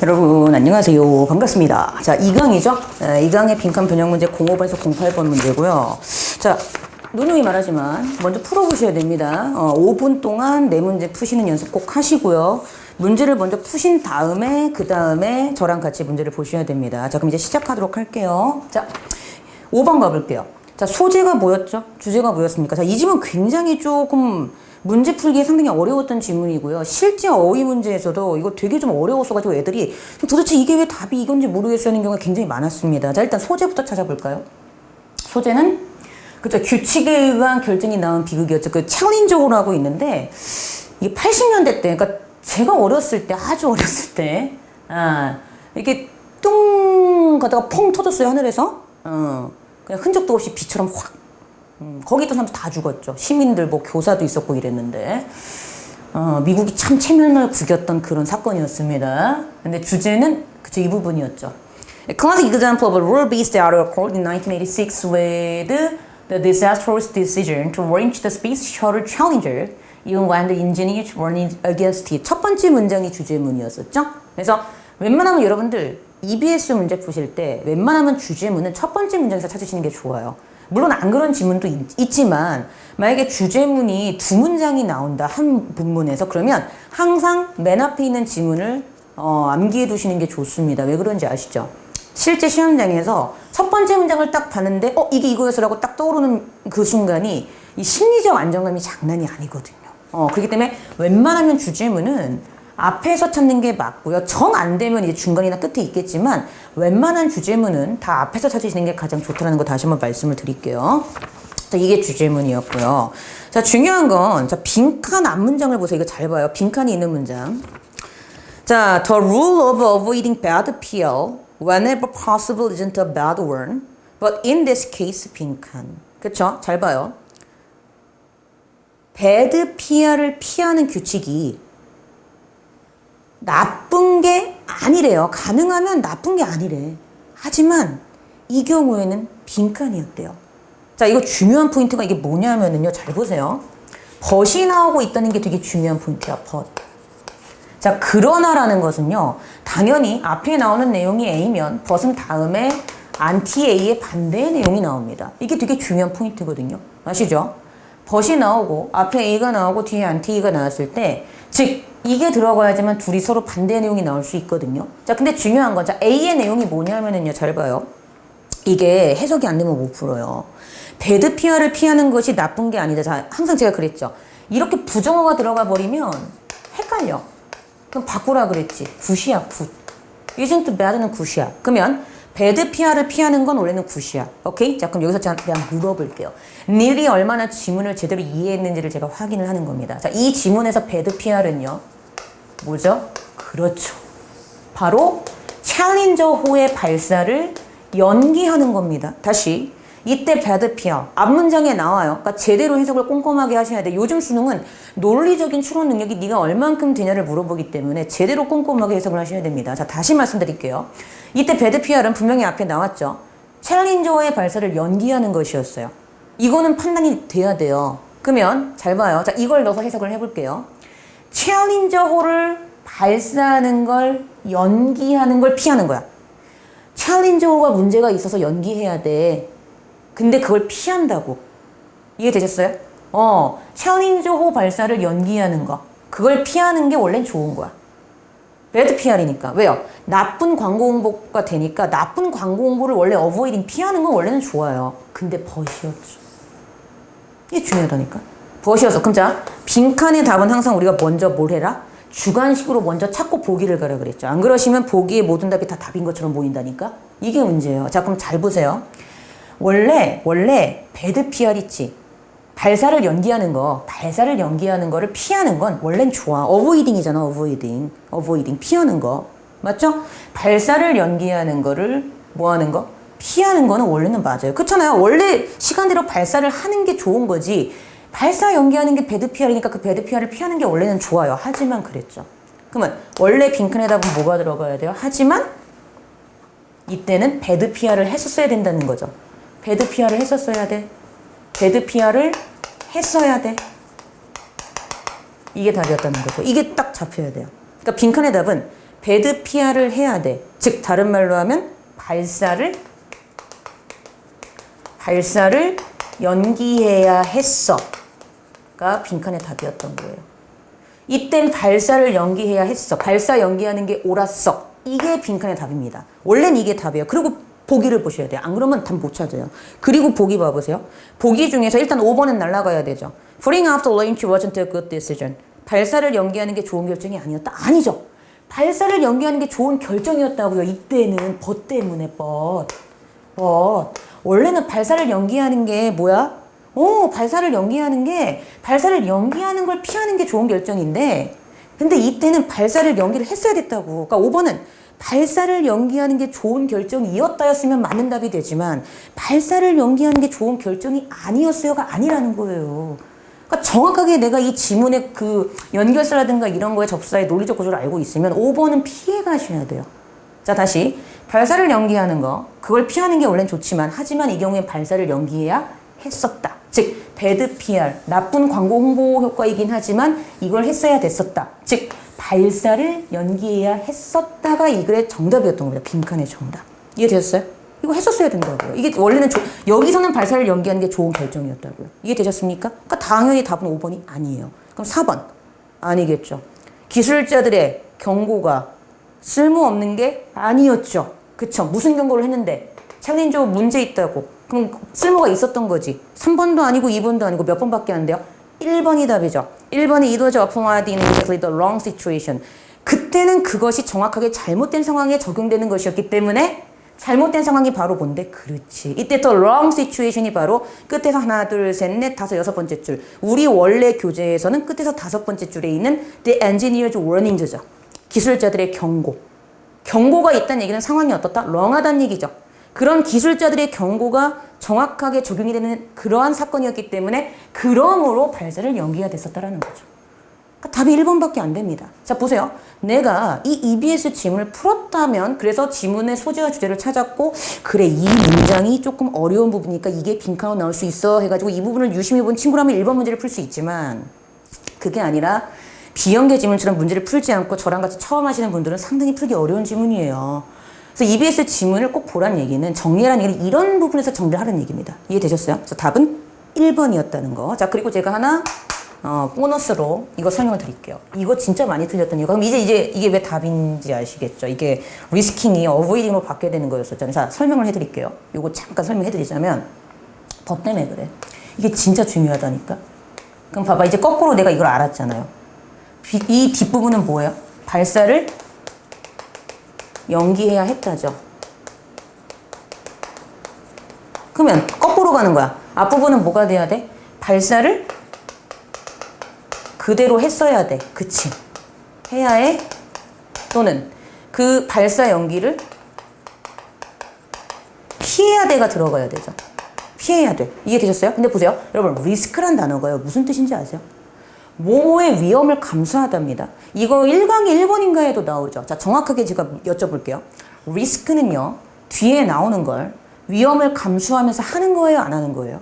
여러분 안녕하세요. 반갑습니다. 자, 2강이죠. 2강의 빈칸 변형 문제 05번에서 08번 문제고요. 자, 누누이 말하지만 먼저 풀어보셔야 됩니다. 5분 동안 네 문제 푸시는 연습 꼭 하시고요. 문제를 먼저 푸신 다음에 그 다음에 저랑 같이 문제를 보셔야 됩니다. 자, 그럼 이제 시작하도록 할게요. 자, 5번 가볼게요. 자, 소재가 뭐였죠? 주제가 뭐였습니까? 자, 이 질문 굉장히 조금 문제 풀기에 상당히 어려웠던 질문이고요. 실제 어휘 문제에서도 이거 되게 좀 어려웠어가지고 애들이 도대체 이게 왜 답이 이건지 모르겠어 하는 경우가 굉장히 많았습니다. 자, 일단 소재부터 찾아볼까요? 소재는 그쵸, 규칙에 의한 결정이 나온 비극이었죠. 그 챌린저호로 하고 있는데 이게 80년대 때, 그러니까 제가 어렸을 때, 아주 어렸을 때, 이렇게 뚱 가다가 펑 터졌어요, 하늘에서. 그냥 흔적도 없이 비처럼 확. 거기 있던 사람도 다 죽었죠. 시민들, 뭐 교사도 있었고 이랬는데, 미국이 참 체면을 구겼던 그런 사건이었습니다. 근데 주제는 그쵸, 이 부분이었죠. A classic example of a rule-based outer accord in 1986 with the disastrous decision to launch the Space Shuttle Challenger even when the engineers warned against it. 첫 번째 문장이 주제문이었었죠. 그래서 웬만하면 여러분들 EBS 문제 푸실 때 웬만하면 주제문은 첫 번째 문장에서 찾으시는 게 좋아요. 물론 안 그런 지문도 있지만 만약에 주제문이 두 문장이 나온다 한 문문에서 그러면 항상 맨 앞에 있는 지문을 암기해 두시는 게 좋습니다. 왜 그런지 아시죠? 실제 시험장에서 첫 번째 문장을 딱 봤는데 이게 이거였어라고 딱 떠오르는 그 순간이 이 심리적 안정감이 장난이 아니거든요. 그렇기 때문에 웬만하면 주제문은 앞에서 찾는 게 맞고요. 정 안 되면 이제 중간이나 끝에 있겠지만 웬만한 주제문은 다 앞에서 찾으시는 게 가장 좋다는 거 다시 한번 말씀을 드릴게요. 자, 이게 주제문이었고요. 자, 중요한 건 자, 빈칸 앞 문장을 보세요. 이거 잘 봐요. 빈칸이 있는 문장. 자, the rule of avoiding bad PR whenever possible isn't a bad one, but in this case 빈칸. 그쵸? 잘 봐요. bad PR을 피하는 규칙이 나쁜 게 아니래요. 가능하면 나쁜 게 아니래. 하지만 이 경우에는 빈칸이었대요. 자, 이거 중요한 포인트가 이게 뭐냐면은요. 잘 보세요. 벗이 나오고 있다는 게 되게 중요한 포인트야. 벗. 자, 그러나라는 것은요. 당연히 앞에 나오는 내용이 A면 벗은 다음에 안티 A의 반대의 내용이 나옵니다. 이게 되게 중요한 포인트거든요. 아시죠? 벗이 나오고 앞에 A가 나오고 뒤에 안티 A가 나왔을 때 즉 이게 들어가야지만 둘이 서로 반대의 내용이 나올 수 있거든요. 자, 근데 중요한 건, 자, A의 내용이 뭐냐면은요, 잘 봐요. 이게 해석이 안 되면 못 풀어요. 배드 PR을 피하는 것이 나쁜 게 아니다. 자, 항상 제가 그랬죠. 이렇게 부정어가 들어가 버리면 헷갈려. 그럼 바꾸라 그랬지. 굿이야, 굿. isn't bad는 굿이야. 그러면 배드 PR을 피하는 건 원래는 굿이야. 오케이? 자, 그럼 여기서 제가 그냥 물어볼게요. 닐이 얼마나 지문을 제대로 이해했는지를 제가 확인을 하는 겁니다. 자, 이 지문에서 배드 PR은요. 뭐죠? 그렇죠. 바로 챌린저호의 발사를 연기하는 겁니다. 다시. 이때 배드 PR. 앞 문장에 나와요. 그러니까 제대로 해석을 꼼꼼하게 하셔야 돼. 요즘 수능은 논리적인 추론 능력이 네가 얼만큼 되냐를 물어보기 때문에 제대로 꼼꼼하게 해석을 하셔야 됩니다. 자, 다시 말씀드릴게요. 이때 배드 PR은 분명히 앞에 나왔죠. 챌린저호의 발사를 연기하는 것이었어요. 이거는 판단이 돼야 돼요. 그러면 잘 봐요. 자, 이걸 넣어서 해석을 해볼게요. 챌린저호를 발사하는 걸 연기하는 걸 피하는 거야. 챌린저호가 문제가 있어서 연기해야 돼. 근데 그걸 피한다고. 이해되셨어요? 챌린저호 발사를 연기하는 거. 그걸 피하는 게 원래는 좋은 거야. 배드 PR이니까. 왜요? 나쁜 광고 홍보가 되니까 나쁜 광고 홍보를 원래 어보이딩 피하는 건 원래는 좋아요. 근데 벗이었죠. 이게 중요하다니까. 벗이었어. 그럼 자, 빈칸의 답은 항상 우리가 먼저 뭘 해라? 주관식으로 먼저 찾고 보기를 가라 그랬죠. 안 그러시면 보기에 모든 답이 다 답인 것처럼 보인다니까? 이게 문제예요. 자, 그럼 잘 보세요. 원래 배드 PR 있지. 발사를 연기하는 거를 피하는 건 원래는 좋아. 어보이딩이잖아, 어보이딩. 피하는 거. 맞죠? 발사를 연기하는 거를 뭐 하는 거? 피하는 거는 원래는 맞아요. 그렇잖아요. 원래 시간대로 발사를 하는 게 좋은 거지. 발사 연기하는 게 배드 PR이니까 그 배드 PR을 피하는 게 원래는 좋아요. 하지만 그랬죠. 그러면 원래 빈칸에 답은 뭐가 들어가야 돼요? 하지만 이때는 배드 PR을 했었어야 된다는 거죠. 배드 PR을 했었어야 돼. 배드 PR을 했어야 돼. 이게 답이었다는 거죠. 이게 딱 잡혀야 돼요. 그러니까 빈칸의 답은 배드 PR을 해야 돼. 즉 다른 말로 하면 발사를 연기해야 했어가 빈칸의 답이었던 거예요. 이땐 발사를 연기해야 했어. 발사 연기하는 게 옳았어. 이게 빈칸의 답입니다. 원래는 이게 답이에요. 그리고 보기를 보셔야 돼요. 안 그러면 답 못 찾아요. 그리고 보기 봐보세요. 보기 중에서 일단 5번은 날라가야 되죠. Putting off the launch wasn't a good decision. 발사를 연기하는 게 좋은 결정이 아니었다. 아니죠. 발사를 연기하는 게 좋은 결정이었다고요. 이때는 벗 때문에 벗. 원래는 발사를 연기하는 게 뭐야? 발사를 연기하는 걸 피하는 게 좋은 결정인데 근데 이때는 발사를 연기를 했어야 됐다고. 그러니까 5번은 발사를 연기하는 게 좋은 결정이었다였으면 맞는 답이 되지만 발사를 연기하는 게 좋은 결정이 아니었어요가 아니라는 거예요. 그러니까 정확하게 내가 이 지문의 그 연결사라든가 이런 거에 접사의 논리적 구조를 알고 있으면 5번은 피해 가셔야 돼요. 자, 다시 발사를 연기하는 거 그걸 피하는 게 원래는 좋지만 하지만 이 경우엔 발사를 연기해야 했었다. 즉 배드 PR 나쁜 광고 홍보 효과이긴 하지만 이걸 했어야 됐었다. 즉 발사를 연기해야 했었다가 이 글의 정답이었던 겁니다. 빈칸의 정답. 이해되셨어요? 이거 했었어야 된다고요. 이게 원래는 여기서는 발사를 연기하는 게 좋은 결정이었다고요. 이해되셨습니까? 그러니까 당연히 답은 5번이 아니에요. 그럼 4번 아니겠죠. 기술자들의 경고가 쓸모없는 게 아니었죠. 그쵸? 무슨 경고를 했는데 챌린저 문제 있다고. 그럼 쓸모가 있었던 거지. 3번도 아니고 2번도 아니고 몇 번밖에 안 돼요? 1번이 답이죠. 1번이 it was applied in exactly the wrong situation. 그때는 그것이 정확하게 잘못된 상황에 적용되는 것이었기 때문에 잘못된 상황이 바로 뭔데? 그렇지. 이때 더 wrong situation이 바로 끝에서 하나, 둘, 셋, 넷, 다섯, 여섯 번째 줄. 우리 원래 교재에서는 끝에서 다섯 번째 줄에 있는 the engineer's warnings죠. 기술자들의 경고. 경고가 있다는 얘기는 상황이 어떻다? wrong하다는 얘기죠. 그런 기술자들의 경고가 정확하게 적용이 되는 그러한 사건이었기 때문에 그러므로 발사를 연기가 됐었다라는 거죠. 그러니까 답이 1번밖에 안 됩니다. 자, 보세요. 내가 이 EBS 지문을 풀었다면 그래서 지문의 소재와 주제를 찾았고 그래 이 문장이 조금 어려운 부분이니까 이게 빈칸으로 나올 수 있어 해가지고 이 부분을 유심히 본 친구라면 1번 문제를 풀 수 있지만 그게 아니라 비연계 지문처럼 문제를 풀지 않고 저랑 같이 처음 하시는 분들은 상당히 풀기 어려운 지문이에요. 그래서 EBS 지문을 꼭 보란 얘기는 정리라는 얘기는 이런 부분에서 정리를 하는 얘기입니다. 이해되셨어요? 그래서 답은 1번이었다는 거. 자, 그리고 제가 하나 보너스로 이거 설명을 드릴게요. 이거 진짜 많이 틀렸던 이거. 그럼 이제 이게 왜 답인지 아시겠죠? 이게 리스킹이 어보이딩으로 바뀌어야 되는 거였었잖아요. 자, 설명을 해드릴게요. 이거 잠깐 설명해드리자면 법 때문에 그래. 이게 진짜 중요하다니까. 그럼 봐봐. 이제 거꾸로 내가 이걸 알았잖아요. 이 뒷부분은 뭐예요? 발사를 연기해야 했다죠. 그러면 거꾸로 가는 거야. 앞부분은 뭐가 돼야 돼? 발사를 그대로 했어야 돼. 그치? 해야 해. 또는 그 발사 연기를 피해야 돼가 들어가야 되죠. 피해야 돼. 이해되셨어요? 근데 보세요. 여러분, 리스크란 단어가요. 무슨 뜻인지 아세요? 뭐뭐의 위험을 감수하답니다. 이거 1강의 1번인가에도 나오죠. 자, 정확하게 제가 여쭤볼게요. 리스크는요, 뒤에 나오는 걸 위험을 감수하면서 하는 거예요? 안 하는 거예요?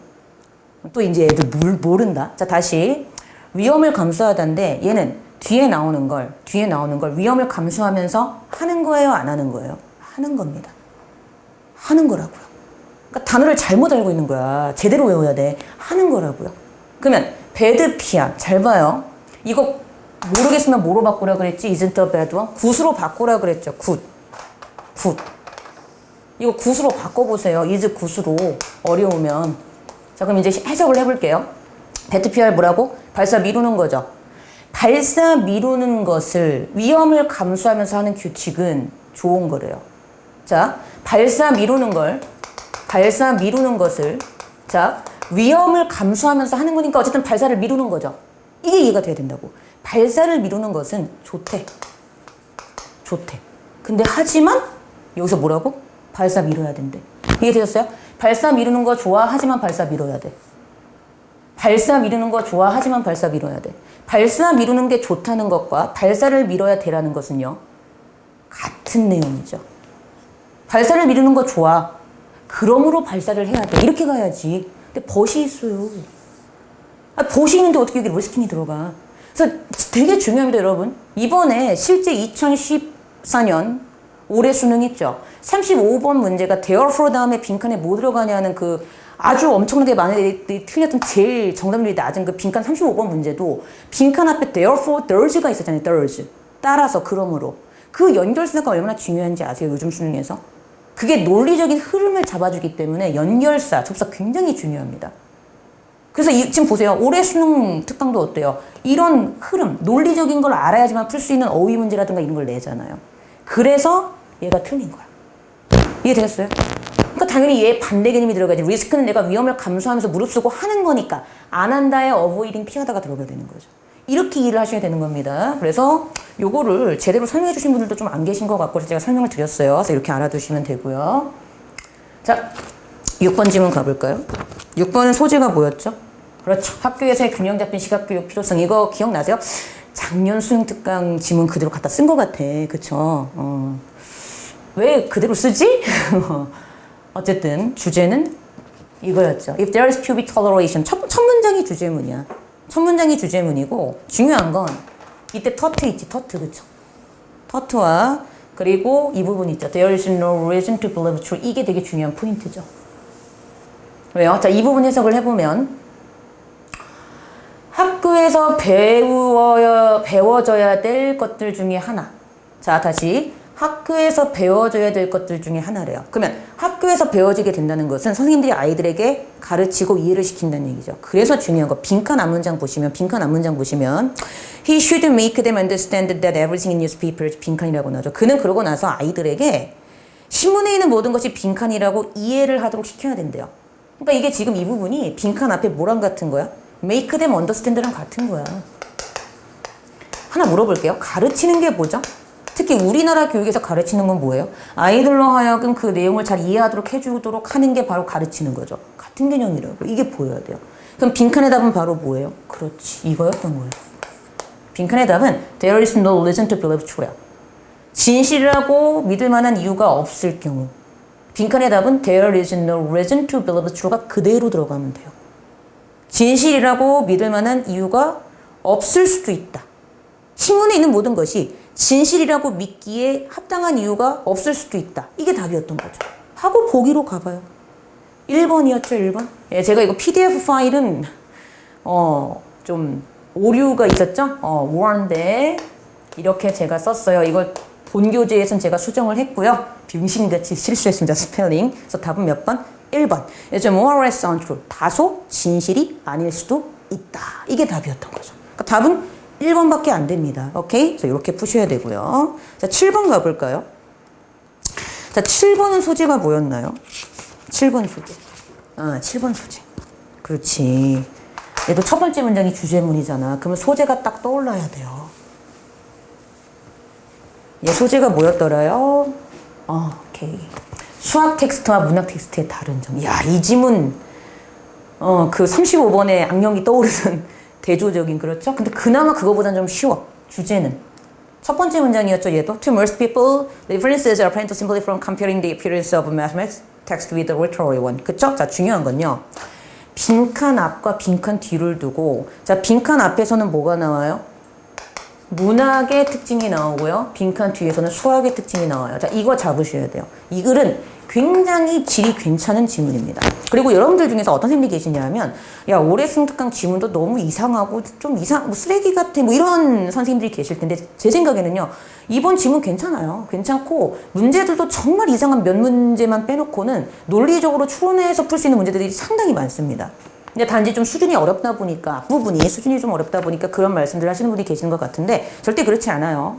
또 이제 애들 모른다. 자, 다시. 위험을 감수하다인데 얘는 뒤에 나오는 걸 위험을 감수하면서 하는 거예요? 안 하는 거예요? 하는 겁니다. 하는 거라고요. 그러니까 단어를 잘못 알고 있는 거야. 제대로 외워야 돼. 하는 거라고요. 그러면 배드 PR 잘 봐요. 이거 모르겠으면 뭐로 바꾸라 그랬지? isn't a bad one? 굿으로 바꾸라 그랬죠. 굿. 이거 굿으로 바꿔보세요. is 굿으로 어려우면. 자, 그럼 이제 해석을 해볼게요. 배드 PR 뭐라고? 발사 미루는 거죠. 발사 미루는 것을 위험을 감수하면서 하는 규칙은 좋은 거래요. 자, 발사 미루는 것을 자, 위험을 감수하면서 하는 거니까 어쨌든 발사를 미루는 거죠. 이게 이해가 돼야 된다고. 발사를 미루는 것은 좋대. 근데 하지만 여기서 뭐라고? 발사 미뤄야 된대. 이해되셨어요? 발사 미루는 거 좋아. 하지만 발사 미뤄야 돼. 발사 미루는 거 좋아. 하지만 발사 미뤄야 돼. 발사 미루는 게 좋다는 것과 발사를 미뤄야 되라는 것은요, 같은 내용이죠. 발사를 미루는 거 좋아. 그러므로 발사를 해야 돼. 이렇게 가야지. 근데 벗이 있어요. 벗이 있는데 어떻게 여기 리스킹이 들어가. 그래서 되게 중요합니다, 여러분. 이번에 실제 2010 2014년 올해 수능 있죠. 35번 문제가 therefore 다음에 빈칸에 뭐 들어가냐는 그 아주 엄청나게 많은 애들이 틀렸던 제일 정답률이 낮은 그 빈칸 35번 문제도 빈칸 앞에 therefore there's가 있었잖아요. there's. 따라서 그러므로. 그 연결사가 얼마나 중요한지 아세요? 요즘 수능에서? 그게 논리적인 흐름을 잡아주기 때문에 연결사, 접사 굉장히 중요합니다. 그래서 지금 보세요. 올해 수능 특강도 어때요? 이런 흐름, 논리적인 걸 알아야지만 풀 수 있는 어휘 문제라든가 이런 걸 내잖아요. 그래서 얘가 틀린 거야. 이해되겠어요? 그러니까 당연히 얘 반대 개념이 들어가지. 리스크는 내가 위험을 감수하면서 무릅쓰고 하는 거니까 안 한다에 어보이딩 피하다가 들어가야 되는 거죠. 이렇게 일을 하셔야 되는 겁니다. 그래서 요거를 제대로 설명해 주신 분들도 좀 안 계신 것 같고 제가 설명을 드렸어요. 그래서 이렇게 알아두시면 되고요. 자, 6번 질문 가볼까요? 6번은 소재가 뭐였죠? 그렇죠. 학교에서의 균형 잡힌 시각교육 필요성. 이거 기억나세요? 작년 수능 특강 지문 그대로 갖다 쓴 것 같아. 그쵸? 왜 그대로 쓰지? 어쨌든 주제는 이거였죠. If there is pubic toleration. 첫 문장이 주제문이야. 첫 문장이 주제문이고 중요한 건 이때 터트 있지. 터트. 그쵸? 터트와 그리고 이 부분 있죠. There is no reason to believe true. 이게 되게 중요한 포인트죠. 왜요? 자, 이 부분 해석을 해보면 학교에서 배워져야 될 것들 중에 하나. 자, 다시 학교에서 배워줘야 될 것들 중에 하나래요. 그러면 학교에서 배워지게 된다는 것은 선생님들이 아이들에게 가르치고 이해를 시킨다는 얘기죠. 그래서 중요한 거 빈칸 앞문장 보시면 He should make them understand that everything in newspaper is 빈칸이라고 나오죠. 그는 그러고 나서 아이들에게 신문에 있는 모든 것이 빈칸이라고 이해를 하도록 시켜야 된대요. 그러니까 이게 지금 이 부분이 빈칸 앞에 뭐랑 같은 거야? make them understand랑 같은 거야. 하나 물어볼게요. 가르치는 게 뭐죠? 특히 우리나라 교육에서 가르치는 건 뭐예요? 아이들로 하여금 그 내용을 잘 이해하도록 해주도록 하는 게 바로 가르치는 거죠. 같은 개념이라고. 이게 보여야 돼요. 그럼 빈칸의 답은 바로 뭐예요? 그렇지. 이거였던 거예요. 빈칸의 답은 There is no reason to believe true야. 진실이라고 믿을 만한 이유가 없을 경우. 빈칸의 답은 There is no reason to believe true가 그대로 들어가면 돼요. 진실이라고 믿을 만한 이유가 없을 수도 있다. 신문에 있는 모든 것이 진실이라고 믿기에 합당한 이유가 없을 수도 있다. 이게 답이었던 거죠. 하고 보기로 가봐요. 1번이었죠, 1번. 예, 제가 이거 PDF 파일은 좀 오류가 있었죠. warn데 이렇게 제가 썼어요. 이걸 본 교재에서는 제가 수정을 했고요. 병신같이 실수했습니다. 스펠링. 그래서 답은 몇 번? 1번. It's more or less untrue. 다소 진실이 아닐 수도 있다. 이게 답이었던 거죠. 그러니까 답은 1번밖에 안 됩니다. 오케이? 그래서 이렇게 푸셔야 되고요. 자, 7번 가볼까요? 자, 7번은 소재가 뭐였나요? 7번 소재. 7번 소재. 그렇지. 얘도 첫 번째 문장이 주제문이잖아. 그러면 소재가 딱 떠올라야 돼요. 얘 소재가 뭐였더라요? 오케이. 수학 텍스트와 문학 텍스트의 다른 점. 야, 이 지문, 그 35번에 악령이 떠오르는 대조적인, 그렇죠? 근데 그나마 그거보다는 좀 쉬워. 주제는. 첫 번째 문장이었죠, 얘도. To most people, the differences are apparent simply from comparing the appearance of mathematics text with the literary one. 그쵸? 자, 중요한 건요. 빈칸 앞과 빈칸 뒤를 두고, 자, 빈칸 앞에서는 뭐가 나와요? 문학의 특징이 나오고요. 빈칸 뒤에서는 수학의 특징이 나와요. 자, 이거 잡으셔야 돼요. 이 글은 굉장히 질이 괜찮은 지문입니다. 그리고 여러분들 중에서 어떤 선생님이 계시냐면, 야, 올해 수능 특강 지문도 너무 이상하고 좀 뭐 쓰레기 같아, 뭐 이런 선생님들이 계실 텐데, 제 생각에는요, 이번 지문 괜찮아요. 괜찮고, 문제들도 정말 이상한 몇 문제만 빼놓고는 논리적으로 추론해서 풀 수 있는 문제들이 상당히 많습니다. 근데 단지 좀 수준이 어렵다 보니까, 앞부분이 수준이 좀 어렵다 보니까 그런 말씀들 하시는 분이 계시는 것 같은데, 절대 그렇지 않아요.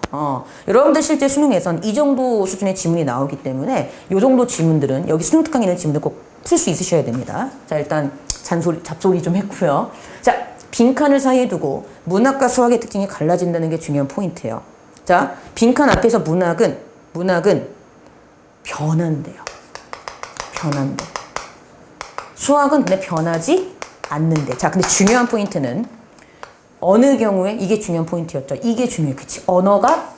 여러분들 실제 수능에선 이 정도 수준의 지문이 나오기 때문에, 이 정도 지문들은, 여기 수능 특강에 있는 지문들 꼭 풀 수 있으셔야 됩니다. 자, 일단 잡소리 좀 했고요. 자, 빈칸을 사이에 두고 문학과 수학의 특징이 갈라진다는 게 중요한 포인트예요. 자, 빈칸 앞에서 문학은 변한대요. 변한대. 수학은 근데 변하지 않는데. 자, 근데 중요한 포인트는 어느 경우에 이게 중요한 포인트였죠. 이게 중요해. 그치? 언어가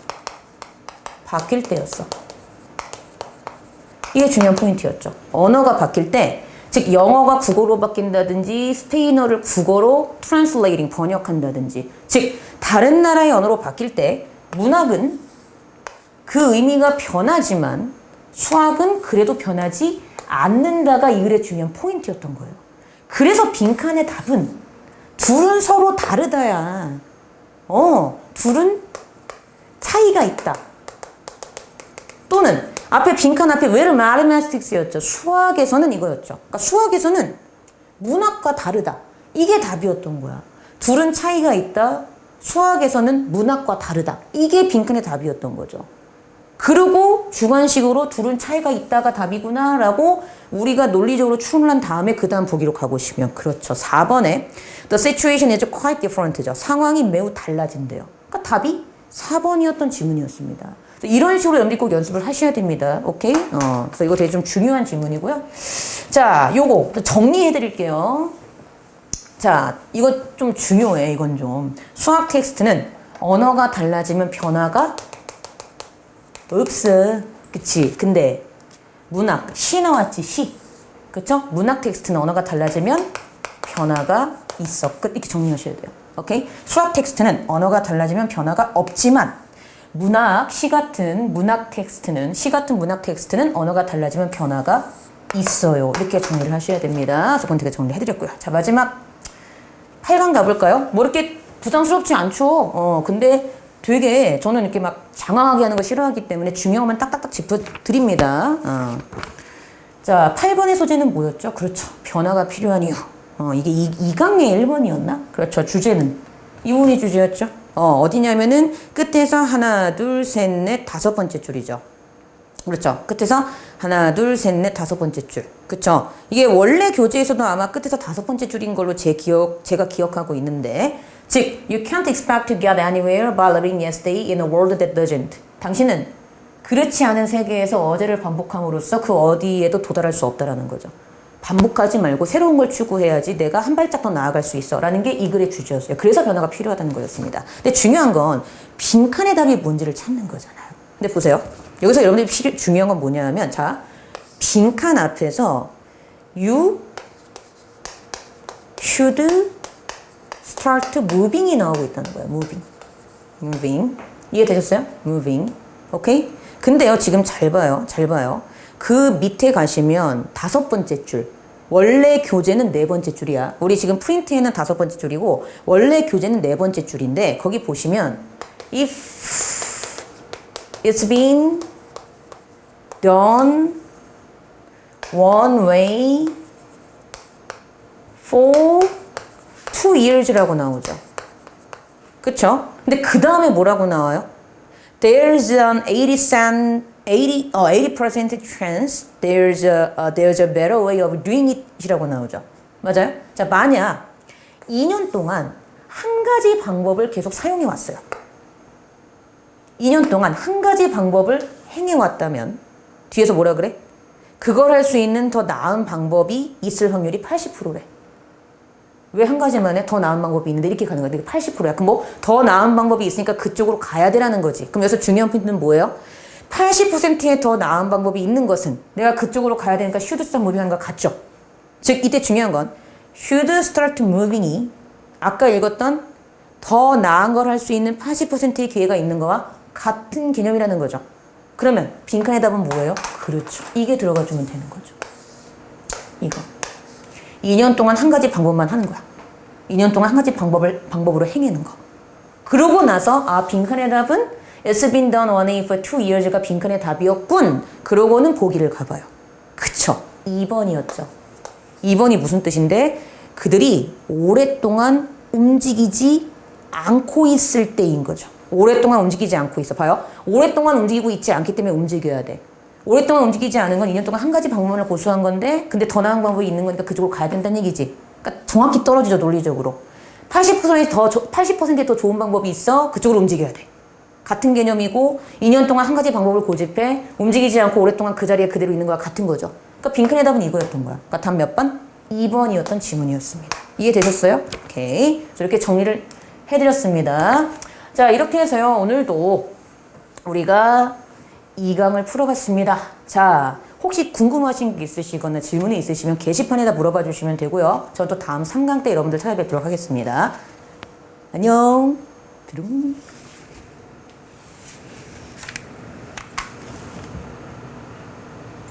바뀔 때였어. 이게 중요한 포인트였죠. 언어가 바뀔 때, 즉 영어가 국어로 바뀐다든지 스페인어를 국어로 번역한다든지, 즉 다른 나라의 언어로 바뀔 때 문학은 그 의미가 변하지만 수학은 그래도 변하지 않는다가 이 글의 중요한 포인트였던 거예요. 그래서 빈칸의 답은 둘은 서로 다르다야. 둘은 차이가 있다. 또는 앞에 빈칸 앞에 where mathematics였죠. 수학에서는 이거였죠. 그러니까 수학에서는 문학과 다르다. 이게 답이었던 거야. 둘은 차이가 있다. 수학에서는 문학과 다르다. 이게 빈칸의 답이었던 거죠. 그리고 주관식으로 둘은 차이가 있다가 답이구나 라고 우리가 논리적으로 추론을 한 다음에 그 다음 보기로 가보시면 그렇죠. 4번에 The situation is quite different죠. 상황이 매우 달라진대요. 그러니까 답이 4번이었던 지문이었습니다. 이런 식으로 여러분들이 꼭 연습을 하셔야 됩니다. 오케이? 그래서 이거 되게 좀 중요한 지문이고요. 자, 요거 정리해 드릴게요. 자, 이거 좀 중요해. 이건 좀. 수학 텍스트는 언어가 달라지면 변화가 없어. 그치? 근데 문학, 시 나왔지, 시. 그쵸? 문학 텍스트는 언어가 달라지면 변화가 있어. 끝. 이렇게 정리하셔야 돼요. 오케이? 수학 텍스트는 언어가 달라지면 변화가 없지만 시 같은 문학 텍스트는 언어가 달라지면 변화가 있어요. 이렇게 정리를 하셔야 됩니다. 조금 되게 정리해드렸고요. 자, 마지막 8강 가볼까요? 뭐 이렇게 부담스럽지 않죠? 근데 되게 저는 이렇게 막 장황하게 하는 거 싫어하기 때문에 중요한 것만 딱딱딱 짚어드립니다. 자, 8번의 소재는 뭐였죠? 그렇죠. 변화가 필요한 이유. 이게 2강의 1번이었나? 그렇죠. 주제는 이 부분이 주제였죠. 어디냐면은 끝에서 하나, 둘, 셋, 넷, 다섯 번째 줄이죠. 그렇죠. 끝에서 하나, 둘, 셋, 넷, 다섯 번째 줄. 그렇죠. 이게 원래 교재에서도 아마 끝에서 다섯 번째 줄인 걸로 제가 기억하고 있는데, 즉, you can't expect to get anywhere by living yesterday in a world that doesn't. 당신은 그렇지 않은 세계에서 어제를 반복함으로써 그 어디에도 도달할 수 없다라는 거죠. 반복하지 말고 새로운 걸 추구해야지 내가 한 발짝 더 나아갈 수 있어 라는 게 이 글의 주제였어요. 그래서 변화가 필요하다는 거였습니다. 근데 중요한 건 빈칸의 답이 뭔지를 찾는 거잖아요. 근데 보세요. 여기서 여러분들이 중요한 건 뭐냐 하면 자, 빈칸 앞에서 you should start moving이 나오고 있다는 거예요. moving. 이해되셨어요? moving. 오케이? 근데요, 지금 잘 봐요. 그 밑에 가시면 다섯 번째 줄. 원래 교재는 네 번째 줄이야. 우리 지금 프린트에는 다섯 번째 줄이고 원래 교재는 네 번째 줄인데 거기 보시면 if it's been done one way for 2 years라고 나오죠. 그쵸? 근데 그 다음에 뭐라고 나와요? There's an 80% chance there's a better way of doing it이라고 나오죠. 맞아요? 자, 만약 2년 동안 한 가지 방법을 계속 사용해 왔어요. 2년 동안 한 가지 방법을 행해 왔다면 뒤에서 뭐라 그래? 그걸 할 수 있는 더 나은 방법이 있을 확률이 80%래. 왜 한 가지만 해? 더 나은 방법이 있는데 이렇게 가는 거야. 이게 80%야. 그럼 뭐 더 나은 방법이 있으니까 그쪽으로 가야 되라는 거지. 그럼 여기서 중요한 포인트는 뭐예요? 80%의 더 나은 방법이 있는 것은 내가 그쪽으로 가야 되니까 should start moving 하는 것 같죠? 즉 이때 중요한 건 should start moving이 아까 읽었던 더 나은 걸 할 수 있는 80%의 기회가 있는 거와 같은 개념이라는 거죠. 그러면 빈칸의 답은 뭐예요? 그렇죠. 이게 들어가주면 되는 거죠. 이거. 2년 동안 한 가지 방법만 하는 거야. 2년 동안 한 가지 방법으로 행하는 거. 그러고 나서 빈칸의 답은 It's been done one way for 2 years가 빈칸의 답이었군. 그러고는 보기를 가봐요. 그쵸? 2번이었죠. 2번이 무슨 뜻인데 그들이 오랫동안 움직이지 않고 있을 때인 거죠. 오랫동안 움직이지 않고 있어. 봐요. 오랫동안 움직이고 있지 않기 때문에 움직여야 돼. 오랫동안 움직이지 않은 건 2년 동안 한 가지 방법을 고수한 건데 근데 더 나은 방법이 있는 거니까 그쪽으로 가야 된다는 얘기지. 그러니까 정확히 떨어지죠. 논리적으로. 80%더 좋은 방법이 있어. 그쪽으로 움직여야 돼. 같은 개념이고 2년 동안 한 가지 방법을 고집해 움직이지 않고 오랫동안 그 자리에 그대로 있는 거와 같은 거죠. 그러니까 빈칸의 답은 이거였던 거야. 그러니까 답 몇 번? 2번이었던 지문이었습니다. 이해되셨어요? 오케이. 이렇게 정리를 해드렸습니다. 자, 이렇게 해서요. 오늘도 우리가 2강을 풀어봤습니다. 자, 혹시 궁금하신 게 있으시거나 질문이 있으시면 게시판에다 물어봐 주시면 되고요. 저도 다음 3강 때 여러분들 찾아뵙도록 하겠습니다. 안녕. 드릉.